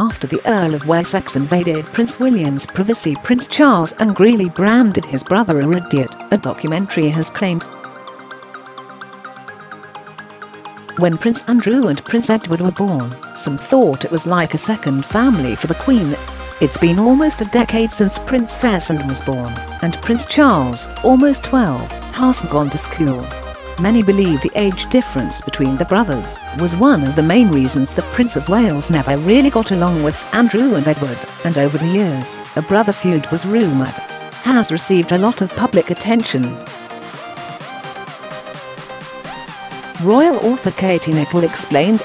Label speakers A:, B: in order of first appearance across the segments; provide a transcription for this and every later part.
A: after the Earl of Wessex invaded Prince William's privacy. Prince Charles angrily branded his brother an idiot, a documentary has claimed. When Prince Andrew and Prince Edward were born, some thought it was like a second family for the Queen. It's been almost a decade since Princess Anne was born, and Prince Charles, almost 12, hasn't gone to school. Many believe the age difference between the brothers was one of the main reasons the Prince of Wales never really got along with Andrew and Edward, and over the years, a brother feud was rumoured. Has received a lot of public attention. Royal author Katie Nicholl explained,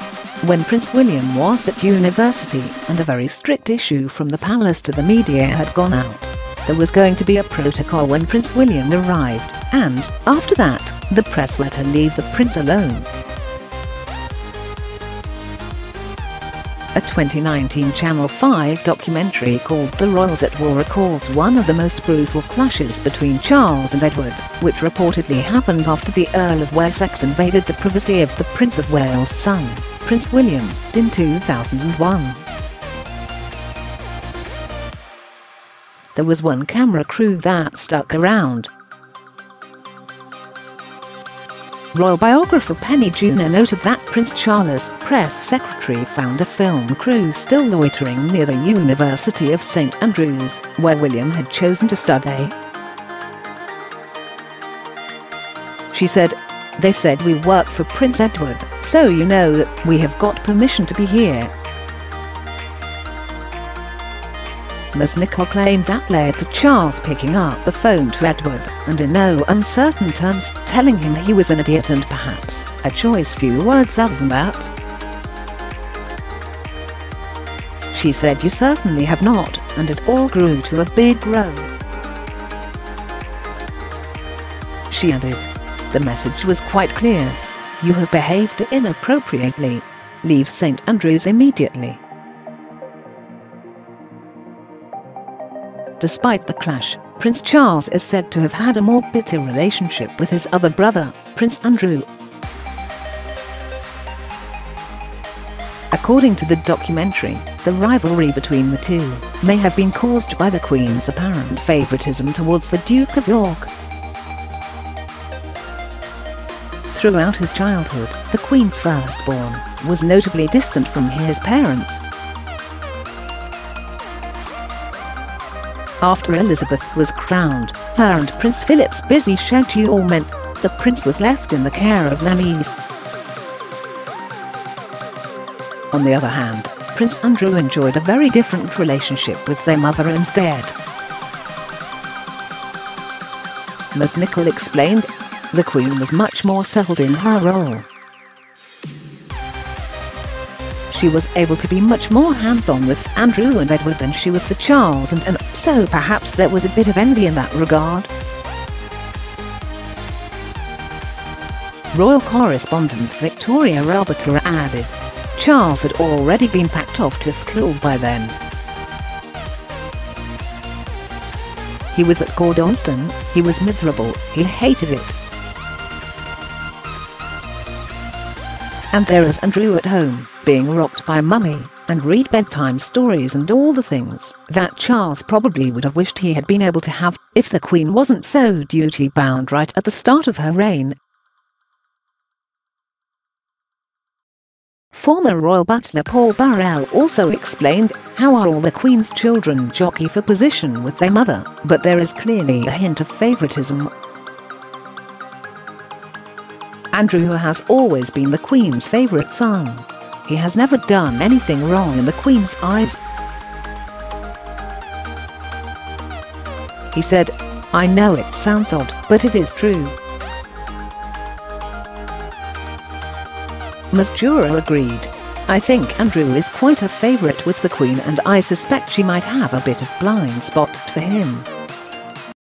A: when Prince William was at university and a very strict issue from the palace to the media had gone out, there was going to be a protocol when Prince William arrived, and, after that, the press were to leave the prince alone. A 2019 Channel 5 documentary called The Royals at War recalls one of the most brutal clashes between Charles and Edward, which reportedly happened after the Earl of Wessex invaded the privacy of the Prince of Wales' son, Prince William, in 2001. There was one camera crew that stuck around. Royal biographer Penny Junor noted that Prince Charles' press secretary found a film crew still loitering near the University of St Andrews, where William had chosen to study. She said, "They said we work for Prince Edward, so you know that we have got permission to be here." Ms. Nicholl claimed that led to Charles picking up the phone to Edward and in no uncertain terms telling him he was an idiot and perhaps a choice few words other than that. She said, "You certainly have not," and it all grew to a big row. She added, "The message was quite clear. You have behaved inappropriately. Leave St Andrews immediately." Despite the clash, Prince Charles is said to have had a more bitter relationship with his other brother, Prince Andrew. According to the documentary, the rivalry between the two may have been caused by the Queen's apparent favouritism towards the Duke of York. Throughout his childhood, the Queen's firstborn was notably distant from his parents. After Elizabeth was crowned, her and Prince Philip's busy schedule meant the prince was left in the care of nannies. On the other hand, Prince Andrew enjoyed a very different relationship with their mother instead. Ms. Nicholl explained, the Queen was much more settled in her role. She was able to be much more hands-on with Andrew and Edward than she was for Charles and Anne, so perhaps there was a bit of envy in that regard. Royal correspondent Victoria Arbiter added, Charles had already been packed off to school by then. He was at Gordonston, he was miserable, he hated it. And there is Andrew at home, being rocked by Mummy, and read bedtime stories and all the things that Charles probably would have wished he had been able to have if the Queen wasn't so duty-bound right at the start of her reign. Former royal butler Paul Burrell also explained, how are all the Queen's children jockey for position with their mother, but there is clearly a hint of favouritism. Andrew has always been the Queen's favourite son. He has never done anything wrong in the Queen's eyes. He said, I know it sounds odd, but it is true. Ms. Jura agreed. I think Andrew is quite a favourite with the Queen and I suspect she might have a bit of blind spot for him.